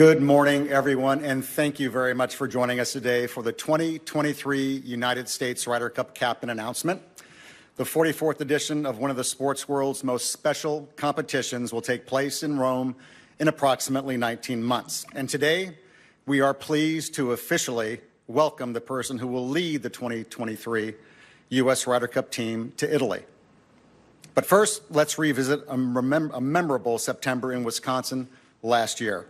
Good morning, everyone, and thank you very much for joining us today for the 2023 United States Ryder Cup Captain announcement. The 44th edition of one of the sports world's most special competitions will take place in Rome in approximately 19 months. And today, we are pleased to officially welcome the person who will lead the 2023 U.S. Ryder Cup team to Italy. But first, let's revisit a memorable September in Wisconsin last year.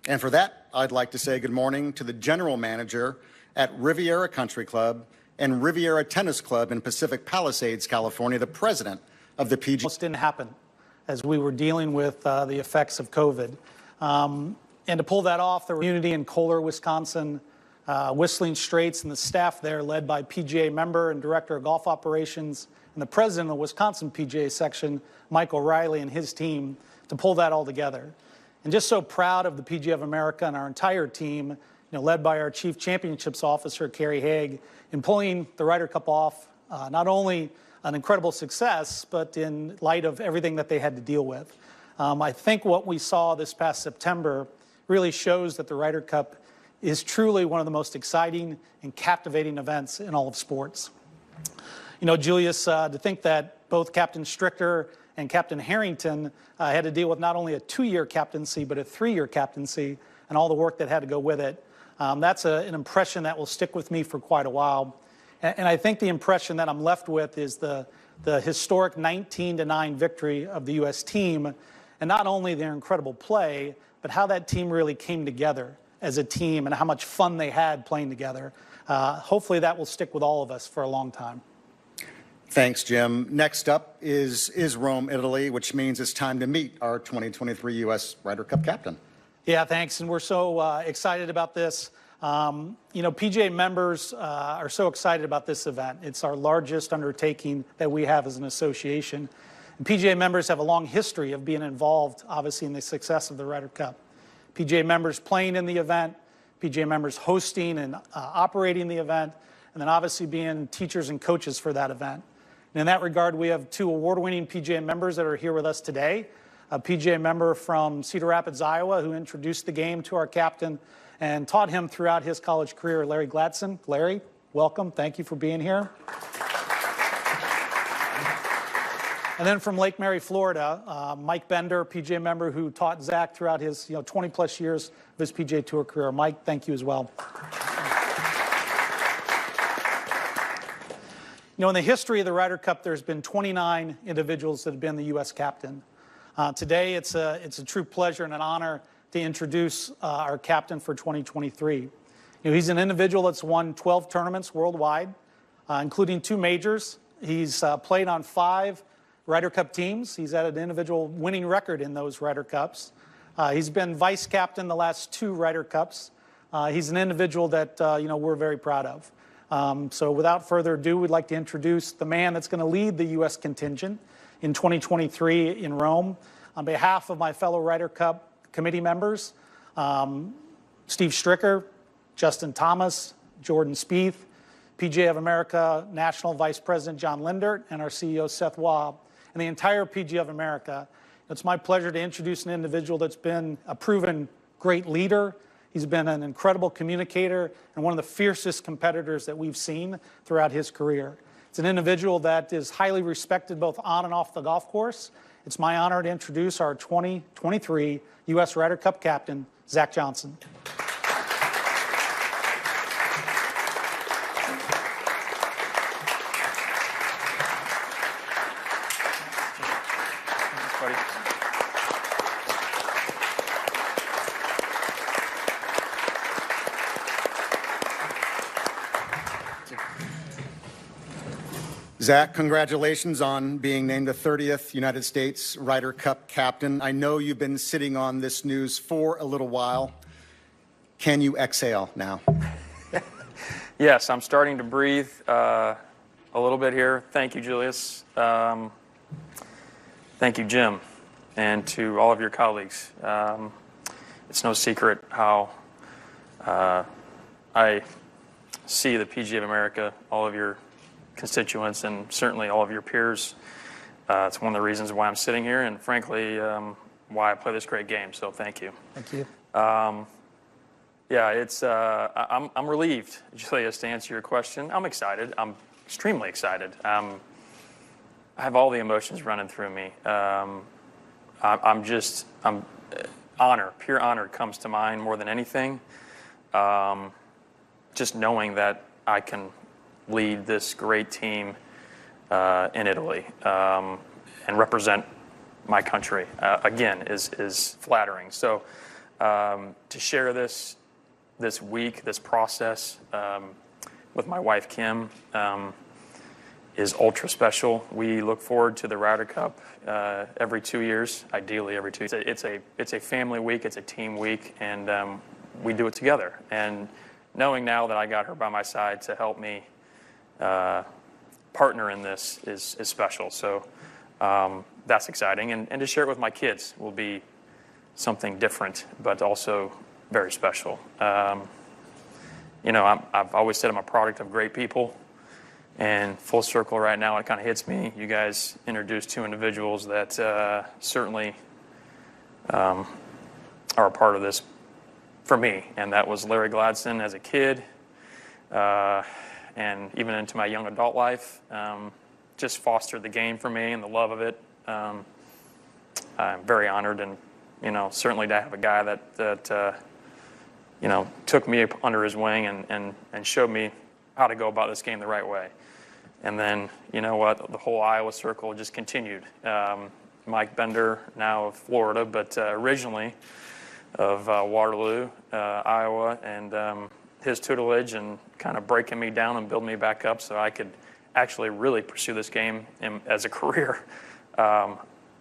And for that, I'd like to say good morning to the general manager at Riviera Country Club and Riviera Tennis Club in Pacific Palisades, California, the president of the PGA. Almost didn't happen as we were dealing with the effects of COVID. And to pull that off, the community in Kohler, Wisconsin, Whistling Straits, and the staff there led by PGA member and director of golf operations and the president of the Wisconsin PGA section, Mike O'Reilly, and his team to pull that all together. And just so proud of the PGA of America and our entire team, led by our Chief Championships Officer, Kerry Haig, in pulling the Ryder Cup off, not only an incredible success, but in light of everything that they had to deal with. I think what we saw this past September really shows that the Ryder Cup is truly one of the most exciting and captivating events in all of sports. Julius, to think that both Captain Stricker and Captain Harrington had to deal with not only a 2-year captaincy, but a 3-year captaincy and all the work that had to go with it. That's an impression that will stick with me for quite a while. And I think the impression that I'm left with is the historic 19-9 victory of the U.S. team, and not only their incredible play, but how that team really came together as a team and how much fun they had playing together. Hopefully that will stick with all of us for a long time. Thanks, Jim. Next up is Rome, Italy, which means it's time to meet our 2023 U.S. Ryder Cup captain. Yeah, thanks. And we're so excited about this. PGA members are so excited about this event. It's our largest undertaking that we have as an association. And PGA members have a long history of being involved, obviously, in the success of the Ryder Cup. PGA members playing in the event, PGA members hosting and operating the event, and then obviously being teachers and coaches for that event. And in that regard, we have 2 award-winning PGA members that are here with us today. A PGA member from Cedar Rapids, Iowa, who introduced the game to our captain and taught him throughout his college career, Larry Gladson. Larry, welcome. Thank you for being here. And then from Lake Mary, Florida, Mike Bender, PGA member who taught Zach throughout his 20-plus years of his PGA Tour career. Mike, thank you as well. In the history of the Ryder Cup, there's been 29 individuals that have been the U.S. captain. Today, it's a true pleasure and an honor to introduce our captain for 2023. He's an individual that's won 12 tournaments worldwide, including 2 majors. He's played on 5 Ryder Cup teams. He's had an individual winning record in those Ryder Cups. He's been vice captain the last 2 Ryder Cups. He's an individual that we're very proud of. So without further ado, we'd like to introduce the man that's going to lead the U.S. contingent in 2023 in Rome. On behalf of my fellow Ryder Cup committee members, Steve Stricker, Justin Thomas, Jordan Spieth, PGA of America National Vice President John Lindert, and our CEO Seth Waugh, and the entire PGA of America. It's my pleasure to introduce an individual that's been a proven great leader. He's been an incredible communicator and one of the fiercest competitors that we've seen throughout his career. It's an individual that is highly respected both on and off the golf course. It's my honor to introduce our 2023 U.S. Ryder Cup captain, Zach Johnson. Zach, congratulations on being named the 30th United States Ryder Cup captain. I know you've been sitting on this news for a little while. Can you exhale now? Yes, I'm starting to breathe a little bit here. Thank you, Julius. Thank you, Jim, and to all of your colleagues. It's no secret how I see the PGA of America, all of your constituents, and certainly all of your peers. It's one of the reasons why I'm sitting here, and frankly, one why I play this great game. So thank you. Thank you. Yeah, I'm relieved, Julius, to answer your question. I'm excited. I'm extremely excited. I have all the emotions running through me. I'm pure honor comes to mind more than anything. Just knowing that I can lead this great team in Italy and represent my country again is flattering. So to share this week, this process with my wife Kim is ultra special. We look forward to the Ryder Cup every 2 years, ideally every 2 years. It's a family week, it's a team week, and we do it together. And knowing now that I got her by my side to help me partner in this is special. So that's exciting, and to share it with my kids will be something different, but also very special. I've always said I'm a product of great people, and full circle right now, it kind of hits me. You guys introduced two individuals that certainly are a part of this for me, and that was Larry Gladson as a kid, and even into my young adult life. Just fostered the game for me and the love of it. I'm very honored, and certainly to have a guy that took me under his wing and showed me how to go about this game the right way. And then, the whole Iowa circle just continued. Mike Bender, now of Florida, but originally of Waterloo, Iowa, and his tutelage and kind of breaking me down and building me back up so I could actually really pursue this game as a career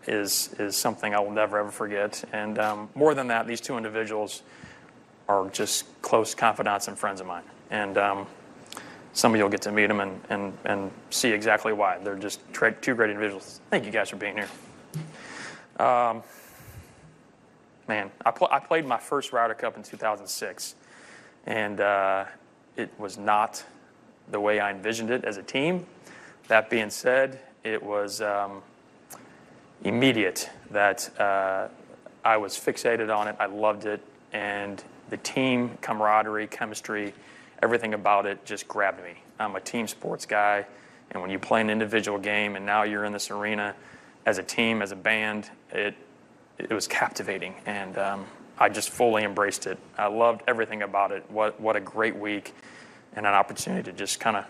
is something I will never, ever forget. And more than that, these two individuals are just close confidants and friends of mine. And some of you will get to meet them and see exactly why. They're just two great individuals. Thank you guys for being here. I played my first Ryder Cup in 2006, and it was not the way I envisioned it as a team. That being said, it was immediate that I was fixated on it. I loved it, and the team camaraderie, chemistry, everything about it just grabbed me. I'm a team sports guy, and when you play an individual game and now you're in this arena as a team, as a band, it was captivating, and I just fully embraced it. I loved everything about it. What a great week and an opportunity to just kind of,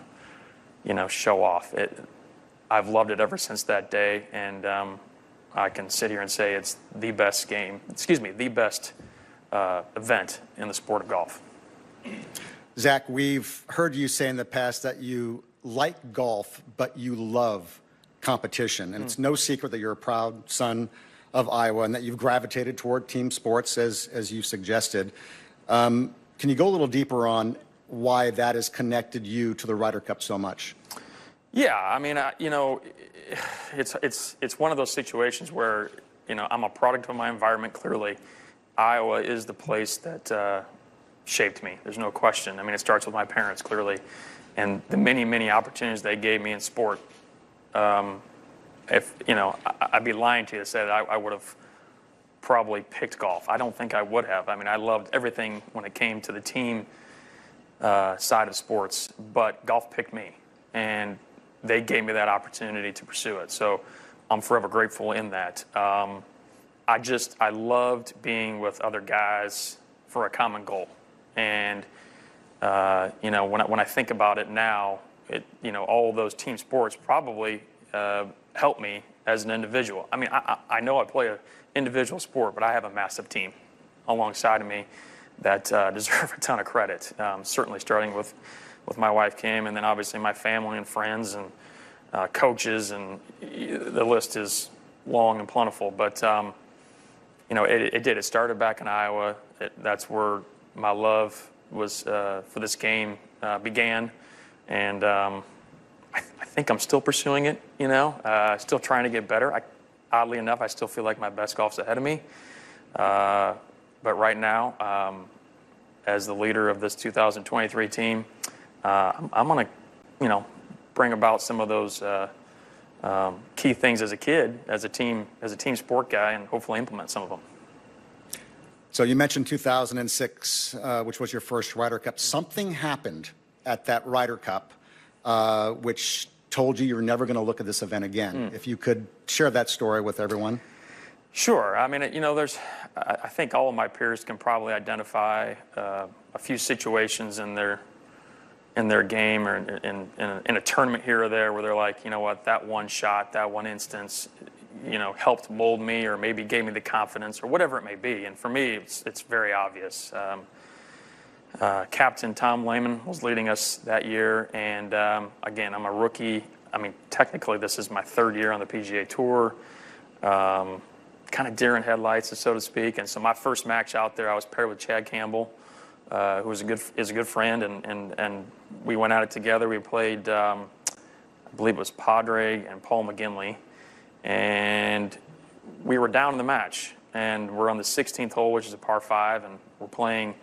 show off. I've loved it ever since that day, and I can sit here and say it's the best event in the sport of golf. Zach, we've heard you say in the past that you like golf, but you love competition. And it's no secret that you're a proud son of Iowa and that you've gravitated toward team sports, as you suggested. Can you go a little deeper on why that has connected you to the Ryder Cup so much? Yeah, I mean, it's one of those situations where, I'm a product of my environment, clearly. Iowa is the place that shaped me. There's no question. I mean, it starts with my parents, clearly, and the many, many opportunities they gave me in sport. I'd be lying to you to say that I would have probably picked golf. I don't think I would have. I mean, I loved everything when it came to the team side of sports, but golf picked me, and they gave me that opportunity to pursue it. So I'm forever grateful in that. I loved being with other guys for a common goal. And, when I think about it now, all of those team sports probably helped me as an individual. I mean, I know I play an individual sport, but I have a massive team alongside of me that deserve a ton of credit, certainly starting with my wife, Kim, and then obviously my family and friends and coaches, and the list is long and plentiful. But, it did. It started back in Iowa. That's where my love was for this game began, and I think I'm still pursuing it, still trying to get better. Oddly enough, I still feel like my best golf's ahead of me. But right now, as the leader of this 2023 team, I'm going to, bring about some of those key things as a kid, as a team sport guy, and hopefully implement some of them. So you mentioned 2006, which was your first Ryder Cup. Something happened at that Ryder Cup which told you were never going to look at this event again. If you could share that story with everyone. Sure. I mean, I think all of my peers can probably identify a few situations in their game or in a tournament here or there where they're like, you know what, that one shot, that one instance, helped mold me or maybe gave me the confidence or whatever it may be. And for me, it's very obvious. Captain Tom Lehman was leading us that year, and again, I'm a rookie. I mean, technically, this is my third year on the PGA Tour. Kind of deer in headlights, so to speak. And so my first match out there, I was paired with Chad Campbell, who is a good friend, and we went at it together. We played, I believe it was Padre and Paul McGinley, and we were down in the match, and we're on the 16th hole, which is a par 5, and we're playing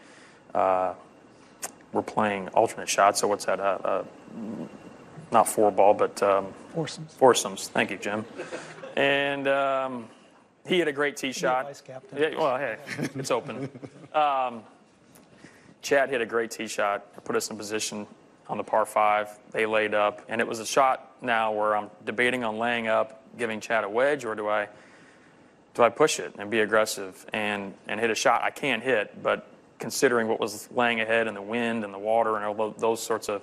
alternate shots. So what's that? Not 4-ball, but Foursomes. Foursomes. Thank you, Jim. And he had a great tee shot. Vice captain. Yeah, well, hey, it's open. Chad hit a great tee shot, put us in position on the par 5. They laid up, and it was a shot now where I'm debating on laying up, giving Chad a wedge, or do I push it and be aggressive and hit a shot I can't hit, but considering what was laying ahead and the wind and the water and all those sorts of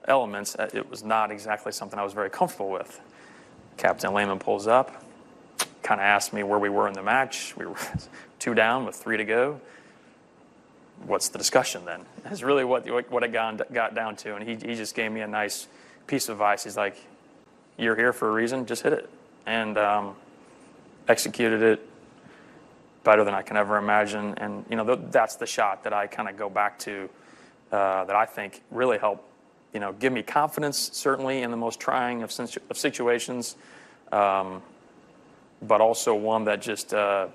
elements, it was not exactly something I was very comfortable with. Captain Lehman pulls up, kind of asked me where we were in the match. We were 2 down with 3 to go. What's the discussion then? That's really what it got down to. And he just gave me a nice piece of advice. He's like, you're here for a reason, just hit it. And executed it better than I can ever imagine. And, that's the shot that I kind of go back to that I think really helped, give me confidence, certainly in the most trying of situations, but also one that just that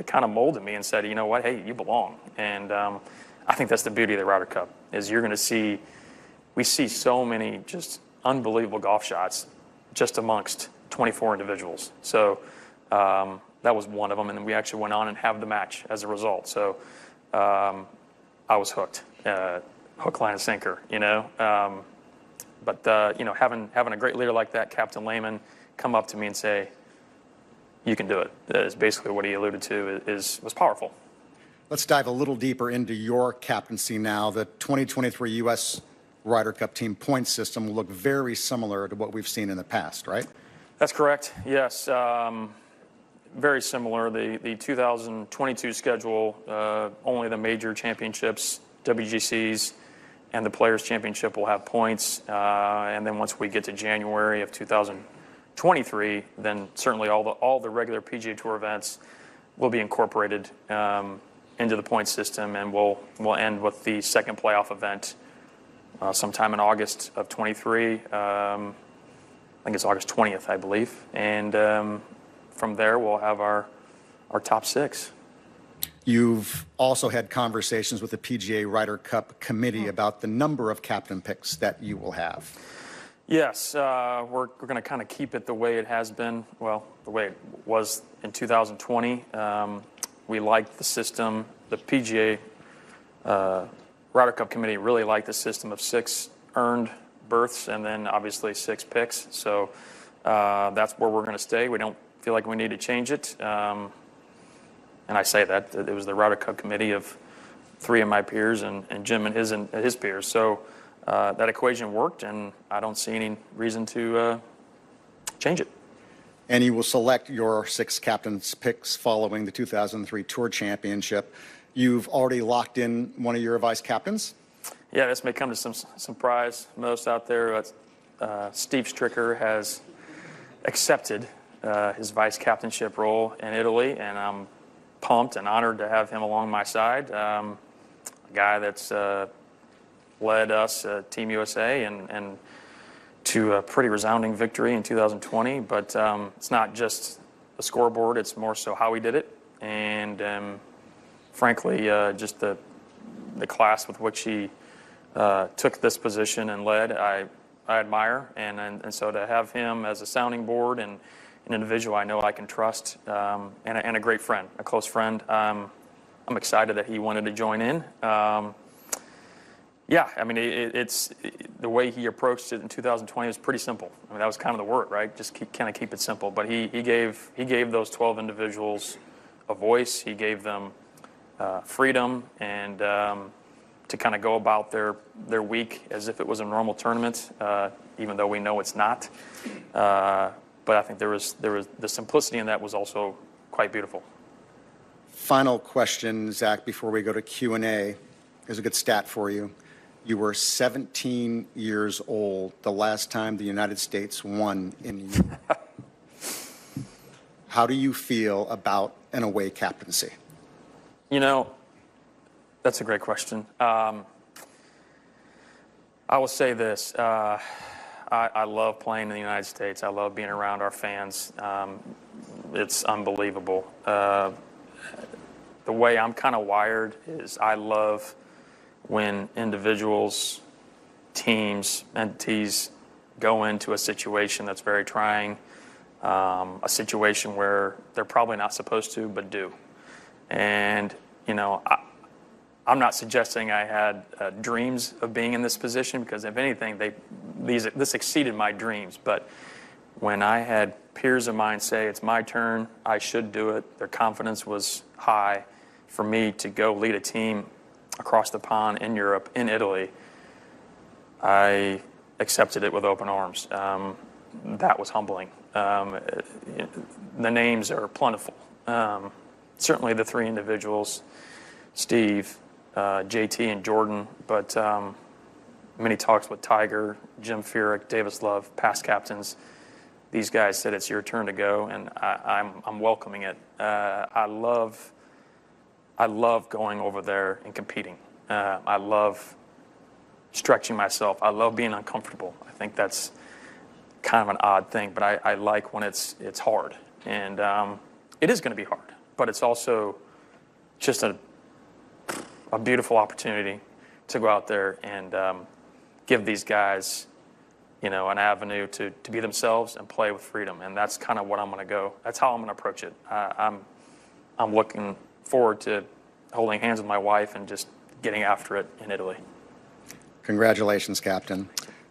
kind of molded me and said, you know what, hey, you belong. And I think that's the beauty of the Ryder Cup, is you're going to we see so many just unbelievable golf shots just amongst 24 individuals. So that was one of them, and then we actually went on and have the match as a result. So I was hooked, hook, line, and sinker, But having a great leader like that, Captain Lehman, come up to me and say, you can do it, is basically what he alluded to, was powerful. Let's dive a little deeper into your captaincy now. The 2023 U.S. Ryder Cup team point system will look very similar to what we've seen in the past, right? That's correct, yes. Very similar. The 2022 schedule, only the major championships, WGCs, and the Players' Championship will have points. And then once we get to January of 2023, then certainly all the regular PGA Tour events will be incorporated into the point system, and we'll end with the second playoff event sometime in August of 23. I think it's August 20th, I believe. And from there, we'll have our top 6. You've also had conversations with the PGA Ryder Cup committee about the number of captain picks that you will have. Yes, we're going to kind of keep it the way it has been, well, the way it was in 2020. We liked the system. The PGA Ryder Cup committee really liked the system of 6 earned berths and then obviously 6 picks. So that's where we're going to stay. We don't feel like we need to change it. And I say that. It was the Ryder Cup committee of 3 of my peers and Jim and his peers. So that equation worked, and I don't see any reason to change it. And you will select your 6 captains' picks following the 2003 Tour Championship. You've already locked in one of your vice captains? Yeah, this may come to some surprise most out there. Steve Stricker has accepted his vice captainship role in Italy, and I'm pumped and honored to have him along my side. A guy that's led us, Team USA, and to a pretty resounding victory in 2020. But it's not just the scoreboard; it's more so how he did it, and frankly, just the class with which he took this position and led. I I admire, and so to have him as a sounding board and an individual I know I can trust, and a great friend, a close friend. I'm excited that he wanted to join in. Yeah, I mean, it's the way he approached it in 2020 was pretty simple. I mean, that was kind of the word, right? Just kind of keep it simple. But he gave those 12 individuals a voice. He gave them freedom and to kind of go about their week as if it was a normal tournament, even though we know it's not. But I think there was the simplicity in that was also quite beautiful. Final question, Zach, before we go to Q&A. Here's a good stat for you. You were 17 years old the last time the United States won in Europe. How do you feel about an away captaincy? You know, that's a great question. I will say this. I love playing in the United States. I love being around our fans. It's unbelievable. The way I'm kind of wired is I love when individuals, teams, entities go into a situation that's very trying, a situation where they're probably not supposed to, but do. And, you know, I'm not suggesting I had dreams of being in this position, because if anything, this exceeded my dreams. But when I had peers of mine say, it's my turn, I should do it, their confidence was high. For me to go lead a team across the pond in Europe, in Italy, I accepted it with open arms. That was humbling. The names are plentiful. Certainly the three individuals, Steve, JT, and Jordan, but many talks with Tiger, Jim Furyk, Davis Love, past captains. These guys said it's your turn to go, and I'm welcoming it. I love going over there and competing. I love stretching myself. I love being uncomfortable. I think that's kind of an odd thing, but I like when it's hard. And it is going to be hard, but it's also just a beautiful opportunity to go out there and give these guys, you know, an avenue to be themselves and play with freedom. And that's kind of what I'm going to go. That's how I'm going to approach it. I'm looking forward to holding hands with my wife and just getting after it in Italy. Congratulations, Captain.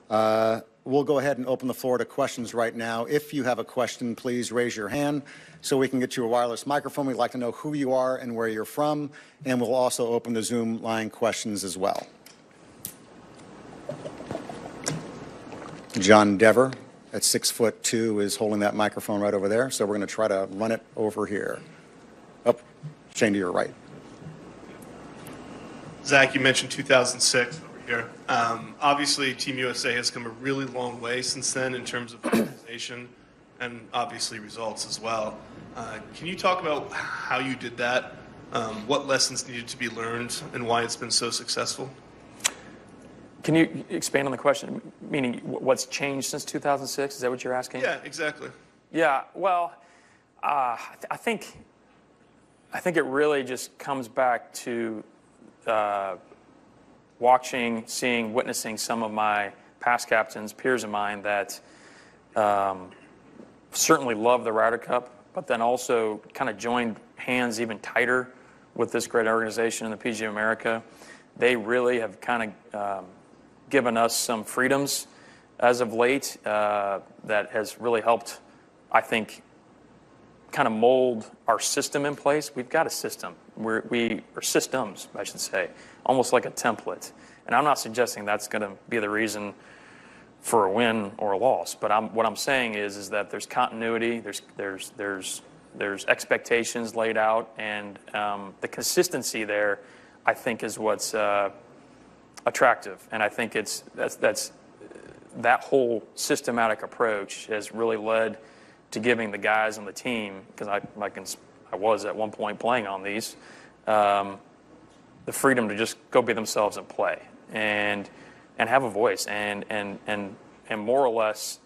We'll go ahead and open the floor to questions right now. If you have a question, please raise your hand so we can get you a wireless microphone. We'd like to know who you are and where you're from, and we'll also open the Zoom line questions as well. John Dever at 6'2" is holding that microphone right over there, so we're going to try to run it over here. Oh, Shane, to your right. Zach, you mentioned 2006 over here. Obviously, Team USA has come a really long way since then in terms of organization and obviously results as well. Can you talk about how you did that, what lessons needed to be learned, and why it's been so successful? Can you expand on the question, meaning what's changed since 2006? Is that what you're asking? Yeah, exactly. Yeah, well, I think it really just comes back to watching, seeing, witnessing some of my past captains, peers of mine that certainly love the Ryder Cup, but then also kind of joined hands even tighter with this great organization in the PGA of America. They really have kind of given us some freedoms as of late that has really helped, I think, kind of mold our system in place. We've got a system. Or systems, I should say, almost like a template. And I'm not suggesting that's going to be the reason for a win or a loss. But what I'm saying is that there's continuity, there's expectations laid out, and the consistency there, I think, is what's attractive. And I think that's that whole systematic approach has really led to giving the guys on the team, because I was at one point playing on these, the freedom to just go be themselves and play and have a voice and more or less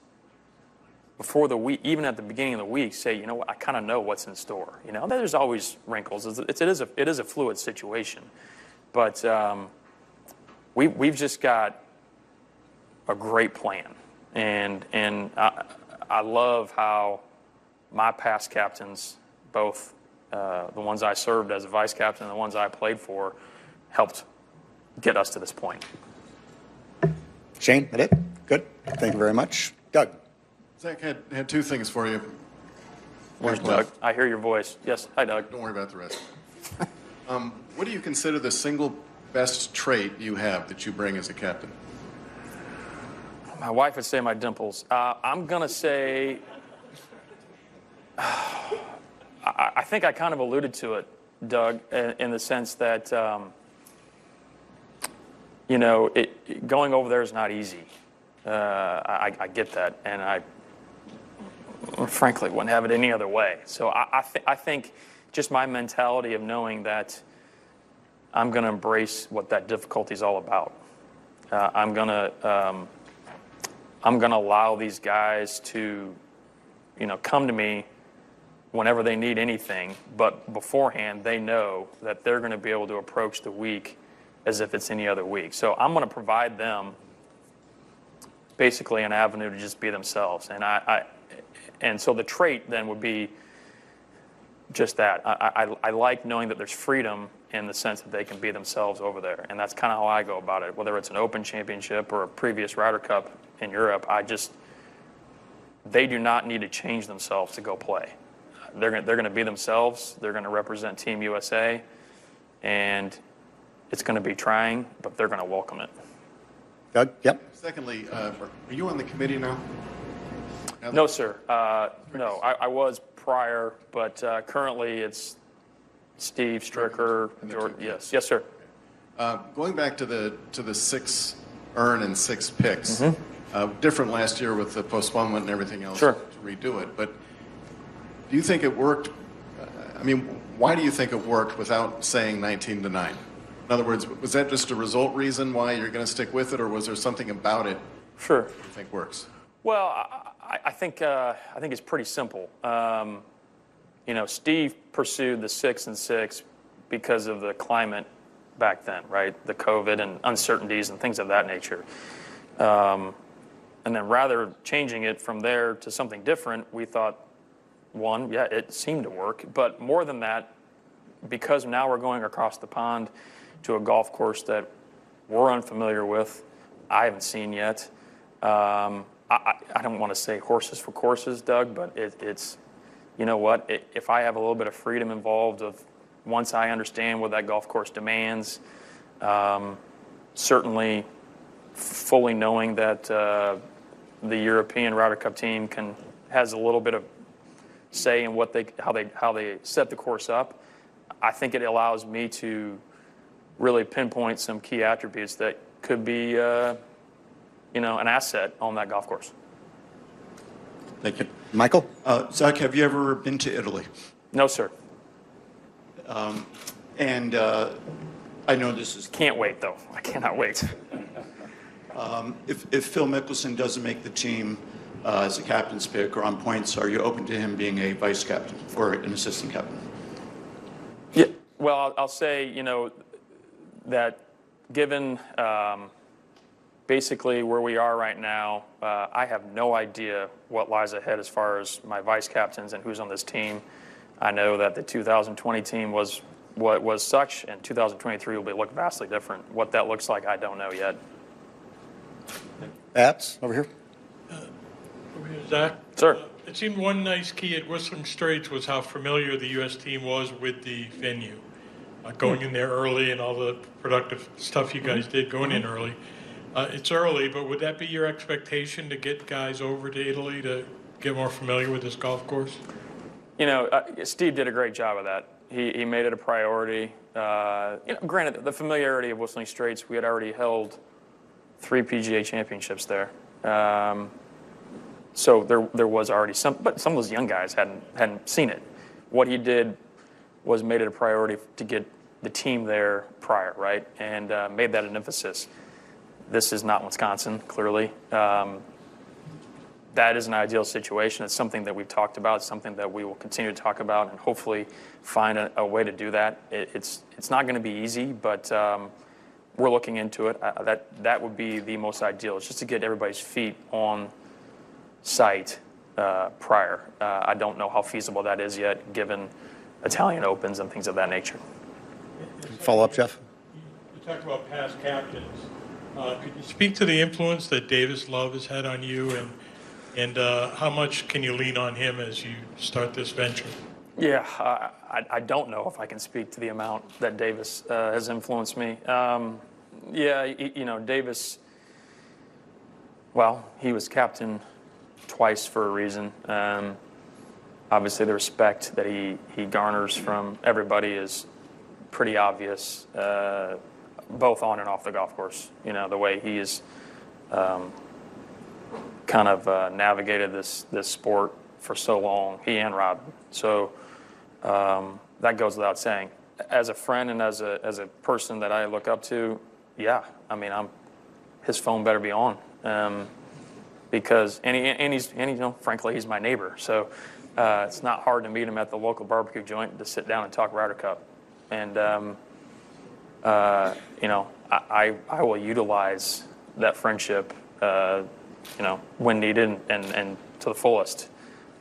before the week, even at the beginning of the week, say, you know what, I kind of know what's in store. You know, there's always wrinkles. It is a fluid situation, but we've just got a great plan, And I love how my past captains, both the ones I served as a vice captain and the ones I played for, helped get us to this point. Shane, that it? Good. Thank you very much. Doug. Zach had two things for you. Where's Doug? I hear your voice. Yes. Hi, Doug. Don't worry about the rest. What do you consider the single best trait you have that you bring as a captain? My wife would say my dimples. I'm going to say, I think I kind of alluded to it, Doug, in the sense that, going over there is not easy. I get that, and I frankly wouldn't have it any other way. So I think just my mentality of knowing that I'm going to embrace what that difficulty is all about. I'm going to allow these guys to, come to me whenever they need anything, but beforehand they know that they're going to be able to approach the week as if it's any other week. So I'm going to provide them basically an avenue to just be themselves. And so the trait then would be just that. I like knowing that there's freedom in the sense that they can be themselves over there. And that's kind of how I go about it. Whether it's an Open Championship or a previous Ryder Cup in Europe, they do not need to change themselves to go play. They're going to be themselves. They're going to represent Team USA. And it's going to be trying, but they're going to welcome it. Doug? Yep. Secondly, are you on the committee now? No, sir. No, I was prior, but currently it's Steve, Stricker, George. Yes, sir. Going back to the 6 earn and 6 picks, different last year with the postponement and everything else Sure. to redo it. But do you think it worked? Why do you think it worked without saying 19-9? In other words, was that just a result reason why you're going to stick with it, or was there something about it Sure. you think works? Well, I think it's pretty simple. Steve pursued the 6 and 6 because of the climate back then, right? The COVID and uncertainties and things of that nature. And then rather changing it from there to something different, we thought, it seemed to work. But more than that, because now we're going across the pond to a golf course that we're unfamiliar with, I haven't seen yet. I don't want to say horses for courses, Doug, but it's, if I have a little bit of freedom involved once I understand what that golf course demands, certainly fully knowing that the European Ryder Cup team has a little bit of say in how they set the course up, I think it allows me to really pinpoint some key attributes that could be an asset on that golf course. Thank you. Michael? Zach, have you ever been to Italy? No, sir. And I know this is... Can't wait, though. I cannot wait. If Phil Mickelson doesn't make the team as a captain's pick or on points, are you open to him being a vice captain or an assistant captain? Yeah. Well, I'll say, that given basically where we are right now, I have no idea what lies ahead as far as my vice captains and who's on this team. I know that the 2020 team was what was such, and 2023 will look vastly different. What that looks like, I don't know yet. Abs, over here. Zach? Sir. It seemed one nice key at Whistling Straits was how familiar the U.S. team was with the venue. Going in there early and all the productive stuff you guys did going in early. It's early, but would that be your expectation to get guys over to Italy to get more familiar with this golf course? Steve did a great job of that. He made it a priority. Granted, the familiarity of Whistling Straits, we had already held 3 PGA championships there. So there was already but some of those young guys hadn't seen it. What he did was made it a priority to get the team there prior, right? And made that an emphasis. This is not Wisconsin, clearly. That is an ideal situation. It's something that we've talked about. It's something that we will continue to talk about and hopefully find a way to do that. It's not going to be easy, but we're looking into it. That would be the most ideal. It's just to get everybody's feet on site prior. I don't know how feasible that is yet, given Italian Opens and things of that nature. Follow up, Jeff? You talked about past captains. Could you speak to the influence that Davis Love has had on you, and how much can you lean on him as you start this venture? Yeah, I don't know if I can speak to the amount that Davis has influenced me. Davis, well, he was captain twice for a reason. Obviously, the respect that he garners from everybody is pretty obvious, both on and off the golf course. The way he is kind of navigated this sport for so long, he and Rob. So that goes without saying. As a friend and as a person that I look up to, yeah, I mean, his phone better be on, because he's frankly he's my neighbor. So it's not hard to meet him at the local barbecue joint to sit down and talk Ryder Cup, and I will utilize that friendship, when needed and to the fullest,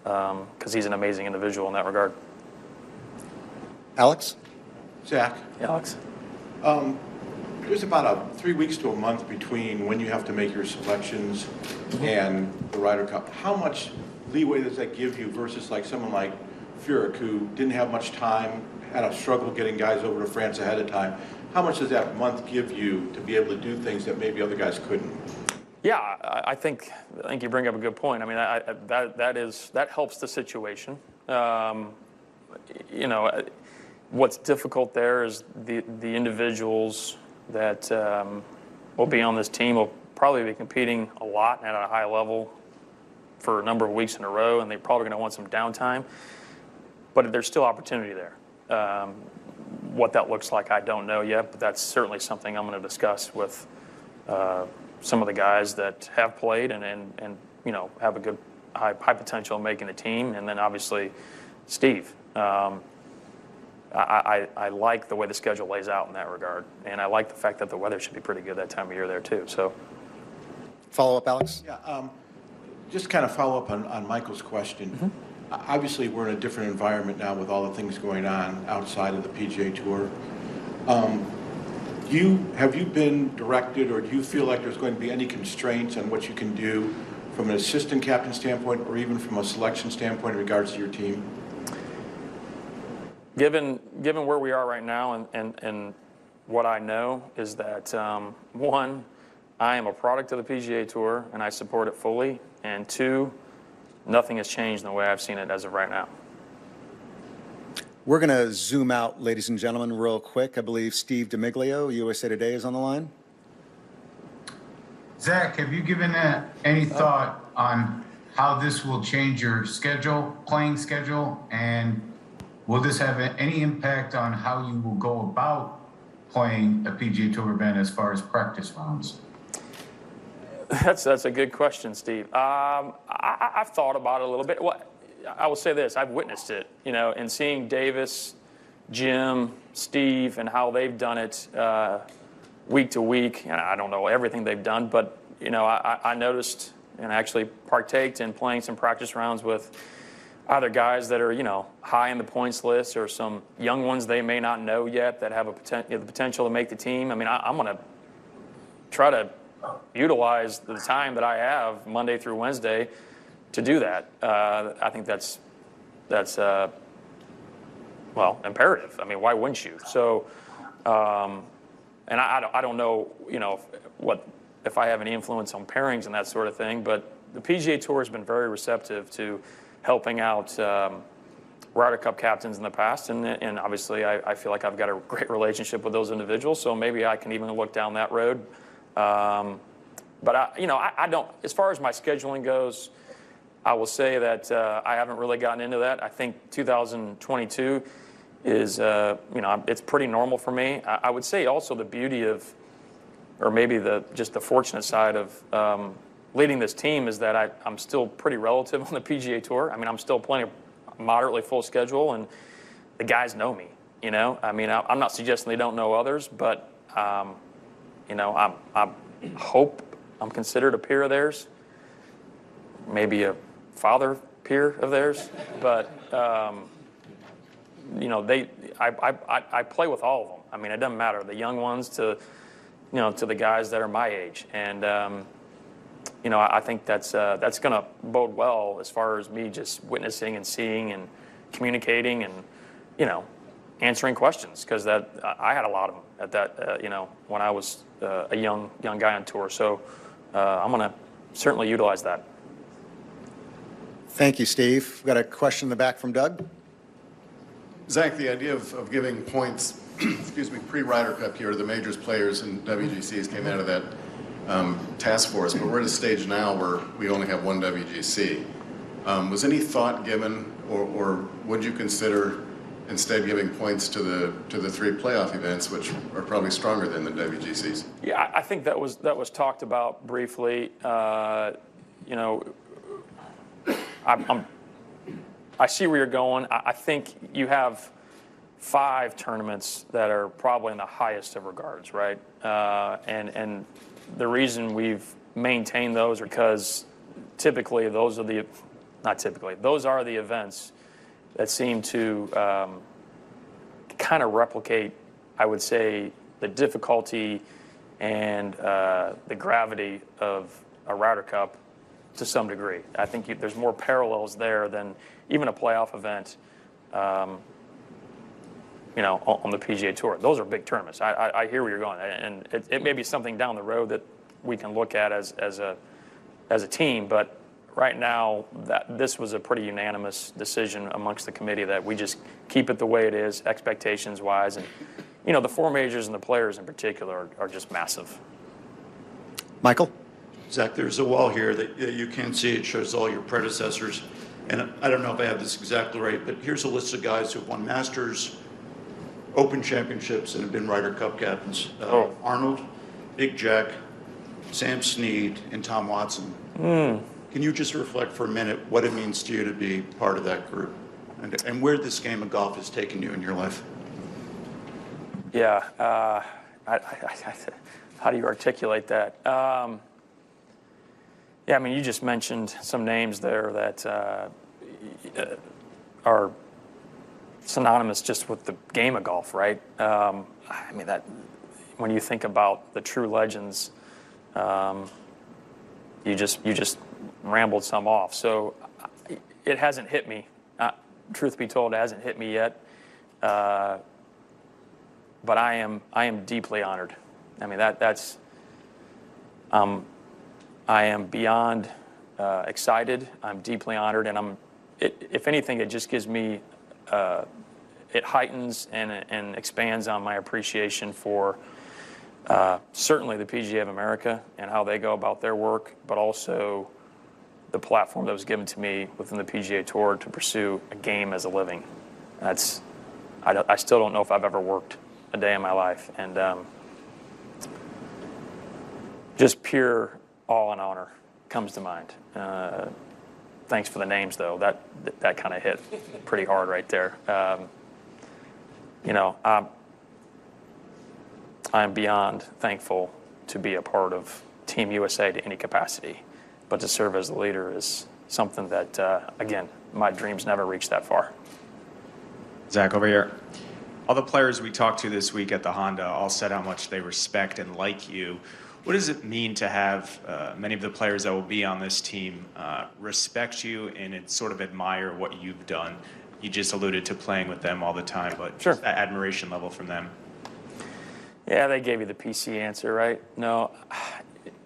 because he's an amazing individual in that regard. Alex? Zach, Yeah, Alex. there's about 3 weeks to a month between when you have to make your selections and the Ryder Cup. How much leeway does that give you versus like someone like Furyk, who didn't have much time, had a struggle getting guys over to France ahead of time? How much does that month give you to be able to do things that maybe other guys couldn't? Yeah, I think you bring up a good point. I mean, that helps the situation. What's difficult there is the individuals that will be on this team will probably be competing a lot and at a high level for a number of weeks in a row, and they're probably going to want some downtime. But there's still opportunity there. What that looks like, I don't know yet, but that's certainly something I'm going to discuss with some of the guys that have played and have a good high potential of making the team, and then obviously Steve. I like the way the schedule lays out in that regard, and I like the fact that the weather should be pretty good that time of year there too. So, Follow up, Alex? Yeah, just kind of follow up on Michael's question. Mm-hmm. Obviously, we're in a different environment now with all the things going on outside of the PGA Tour. Have you been directed, or do you feel like there's going to be any constraints on what you can do from an assistant captain standpoint, or even from a selection standpoint in regards to your team? Given where we are right now and what I know is that, one, I am a product of the PGA Tour and I support it fully, and two, nothing has changed in the way I've seen it as of right now. We're going to zoom out, ladies and gentlemen, real quick. I believe Steve DiMiglio, USA Today, is on the line. Zach, have you given any thought on how this will change your playing schedule, and will this have any impact on how you will go about playing a PGA Tour event as far as practice rounds? That's a good question, Steve. I've thought about it a little bit. I will say this: I've witnessed it, and seeing Davis, Jim, Steve, and how they've done it week to week. And I don't know everything they've done, but I noticed and actually partaked in playing some practice rounds with either guys that are high in the points list or some young ones they may not know yet that have the potential to make the team. I mean, I'm going to try to utilize the time that I have Monday through Wednesday to do that. I think that's imperative. I mean, why wouldn't you? So, and I don't know, if I have any influence on pairings and that sort of thing, but the PGA Tour has been very receptive to helping out Ryder Cup captains in the past, and obviously I feel like I've got a great relationship with those individuals, so maybe I can even look down that road. But I don't. As far as my scheduling goes, I will say that I haven't really gotten into that. I think 2022 is, it's pretty normal for me. I would say also the beauty of, or maybe just the fortunate side of leading this team is that I'm still pretty relative on the PGA Tour. I mean, I'm still playing a moderately full schedule, and the guys know me. I mean, I'm not suggesting they don't know others, but I hope I'm considered a peer of theirs. maybe a father peer of theirs, but I play with all of them. I mean, it doesn't matter, the young ones to the guys that are my age, and I think that's going to bode well as far as me just witnessing and seeing and communicating and answering questions, because I had a lot of them at that when I was a young guy on tour. So I'm going to certainly utilize that. Thank you, Steve. We've got a question in the back from Doug. Zach, the idea of giving points, pre-Ryder Cup here, the majors players and WGCs came out of that task force, but we're at a stage now where we only have one WGC. Was any thought given, or would you consider instead giving points to the 3 playoff events, which are probably stronger than the WGCs? Yeah, I think that was talked about briefly. I see where you're going. I think you have 5 tournaments that are probably in the highest of regards, right? And the reason we've maintained those are because typically those are the events that seem to kind of replicate, I would say, the difficulty and the gravity of a Ryder Cup to some degree. I think there's more parallels there than even a playoff event, on the PGA Tour. Those are big tournaments. I hear where you're going, and it may be something down the road that we can look at as a team, but right now this was a pretty unanimous decision amongst the committee that we just keep it the way it is, expectations-wise, and the 4 majors and the players in particular are just massive. Michael? Zach, there's a wall here that you can't see. It shows all your predecessors. And I don't know if I have this exactly right, but here's a list of guys who've won Masters, Open Championships, and have been Ryder Cup captains. Arnold, Big Jack, Sam Snead, and Tom Watson. Can you just reflect for a minute what it means to you to be part of that group, and where this game of golf has taken you in your life? Yeah. How do you articulate that? Yeah, I mean, you just mentioned some names there that are synonymous just with the game of golf, right? I mean, that when you think about the true legends, you just rambled some off. So it hasn't hit me. Truth be told, it hasn't hit me yet. But I am deeply honored. I mean, that's. I am beyond excited. I'm deeply honored, and if anything, it just gives me, it heightens and expands on my appreciation for certainly the PGA of America and how they go about their work, but also the platform that was given to me within the PGA Tour to pursue a game as a living. I still don't know if I've ever worked a day in my life, and just pure awe and honor comes to mind. Thanks for the names, though. That kind of hit pretty hard right there. I'm beyond thankful to be a part of Team USA to any capacity, but to serve as a leader is something that, again, my dreams never reached that far. Zach, over here. All the players we talked to this week at the Honda all said how much they respect and like you. What does it mean to have many of the players that will be on this team respect you and sort of admire what you've done? You just alluded to playing with them all the time, but sure. Just that admiration level from them. Yeah, they gave you the PC answer, right? No,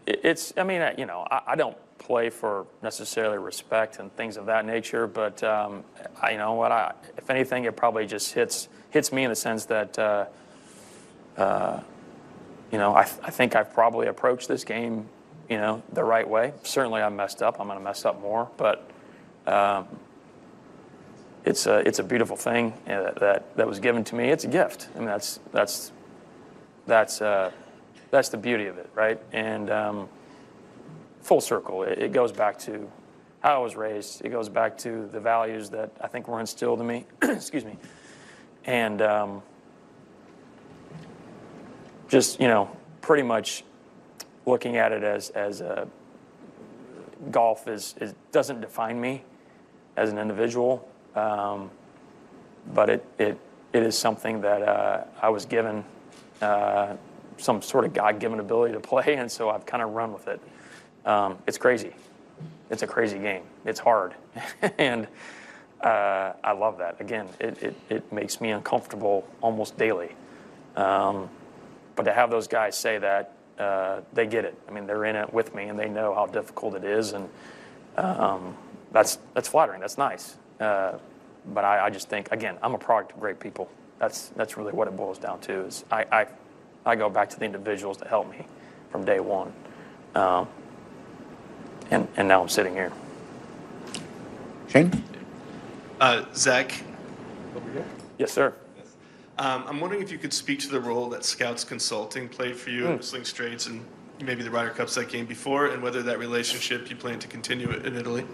I mean, I don't play for necessarily respect and things of that nature, but if anything, it probably just hits me in the sense that, I think I've probably approached this game, the right way. Certainly I messed up. I'm going to mess up more, but it's a beautiful thing that was given to me. It's a gift. I mean, that's the beauty of it, right? And full circle, it goes back to how I was raised. It goes back to the values that I think were instilled in me. Excuse me. And just pretty much looking at it as golf doesn't define me as an individual, but it is something that I was given some sort of God-given ability to play, and so I've kind of run with it. It's crazy. It's a crazy game. It's hard, and I love that. Again, it makes me uncomfortable almost daily. But to have those guys say that, they get it. I mean, they're in it with me, and they know how difficult it is, and that's flattering. That's nice. But I just think, again, I'm a product of great people. That's really what it boils down to. Is I go back to the individuals that helped me from day one, and now I'm sitting here. Shane? Zach, Yes, sir. I'm wondering if you could speak to the role that Scouts Consulting played for you in Whistling Straits and maybe the Ryder Cups that came before, and whether that relationship you plan to continue it in Italy.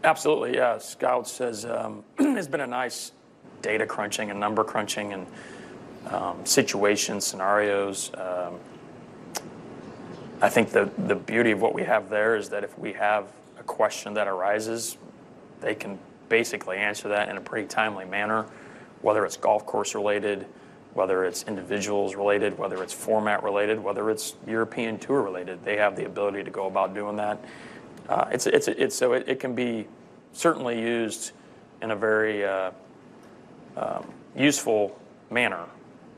Absolutely, yeah. Scouts has been a nice data crunching and number crunching and situation scenarios. I think the beauty of what we have there is that if we have a question that arises, they can basically answer that in a pretty timely manner, whether it's golf course related, whether it's individuals related, whether it's format related, whether it's European tour related. They have the ability to go about doing that. So it can be certainly used in a very useful manner,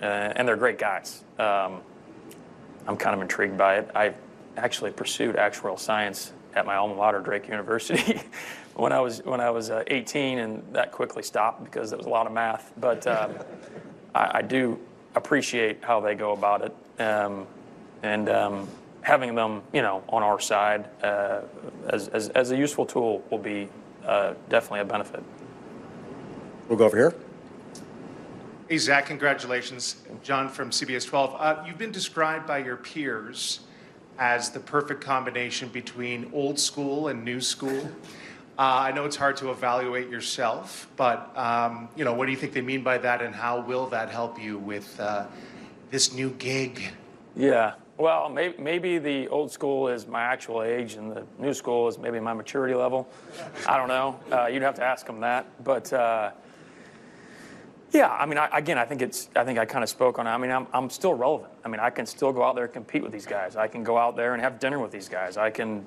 and they're great guys. I'm kind of intrigued by it. I actually pursued actuarial science at my alma mater, Drake University, when I was 18, and that quickly stopped because it was a lot of math. But I do appreciate how they go about it, and having them, on our side as a useful tool will be definitely a benefit. We'll go over here. Hey, Zach, congratulations. John from CBS 12. You've been described by your peers as the perfect combination between old school and new school. I know it's hard to evaluate yourself, but what do you think they mean by that, and how will that help you with this new gig? Yeah, well, maybe the old school is my actual age, and the new school is maybe my maturity level. I don't know. You'd have to ask them that, but. Yeah, I mean, I think I kind of spoke on it. I mean, I'm still relevant. I mean, I can still go out there and compete with these guys. I can go out there and have dinner with these guys. I can,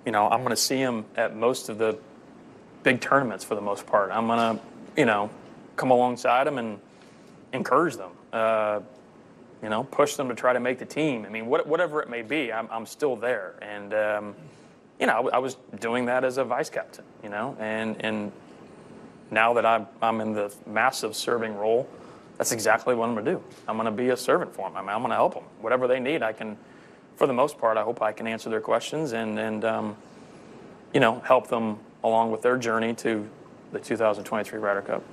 I'm going to see them at most of the big tournaments for the most part. I'm going to, come alongside them and encourage them, push them to try to make the team. I mean, whatever it may be, I'm still there. And, I was doing that as a vice captain, and now that I'm in the massive serving role, that's exactly what I'm going to do. I'm going to be a servant for them. I'm going to help them. Whatever they need, I can, for the most part, I hope I can answer their questions and help them along with their journey to the 2023 Ryder Cup.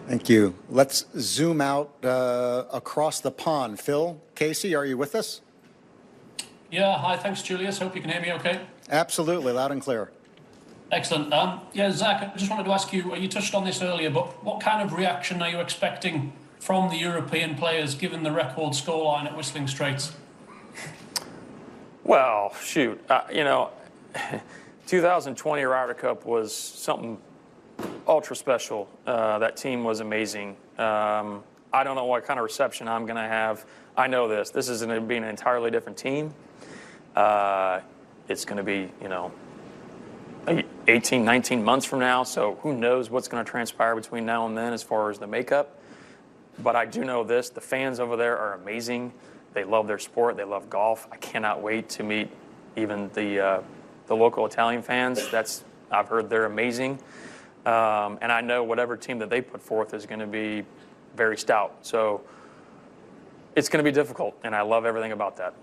Thank you. Let's zoom out across the pond. Phil, Casey, are you with us? Yeah, hi, thanks, Julius. Hope you can hear me okay. Absolutely, loud and clear. Excellent. Zach, I just wanted to ask you touched on this earlier, but what kind of reaction are you expecting from the European players given the record scoreline at Whistling Straits? Well, shoot, 2020 Ryder Cup was something ultra special. That team was amazing. I don't know what kind of reception I'm going to have. I know this is going to be an entirely different team. It's going to be, 18, 19 months from now, so who knows what's going to transpire between now and then as far as the makeup. But I do know this, the fans over there are amazing. They love their sport, they love golf. I cannot wait to meet even the local Italian fans. I've heard they're amazing. And I know whatever team that they put forth is going to be very stout. So it's going to be difficult, and I love everything about that.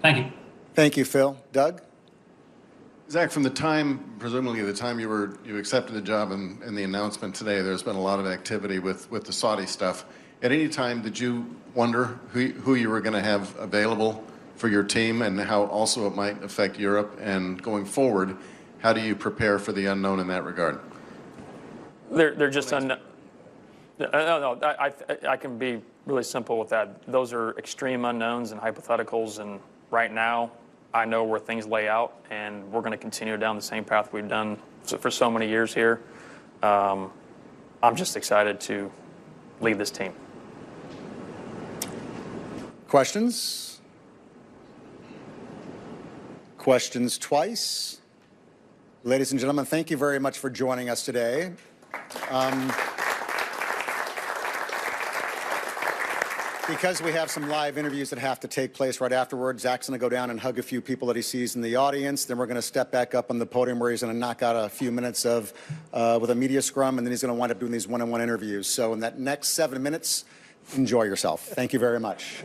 Thank you. Thank you, Phil. Doug? Zach, from presumably the time you accepted the job and the announcement today, there's been a lot of activity with the Saudi stuff. At any time, did you wonder who you were going to have available for your team and how also it might affect Europe? And going forward, how do you prepare for the unknown in that regard? They're just unknown. No, I can be really simple with that. Those are extreme unknowns and hypotheticals, and right now, I know where things lay out, and we're going to continue down the same path we've done for so many years here. I'm just excited to lead this team. Questions? Questions twice? Ladies and gentlemen, thank you very much for joining us today. Because we have some live interviews that have to take place right afterwards, Zach's going to go down and hug a few people that he sees in the audience. Then we're going to step back up on the podium where he's going to knock out a few minutes of with a media scrum, and then he's going to wind up doing these one-on-one interviews. So in that next 7 minutes, enjoy yourself. Thank you very much.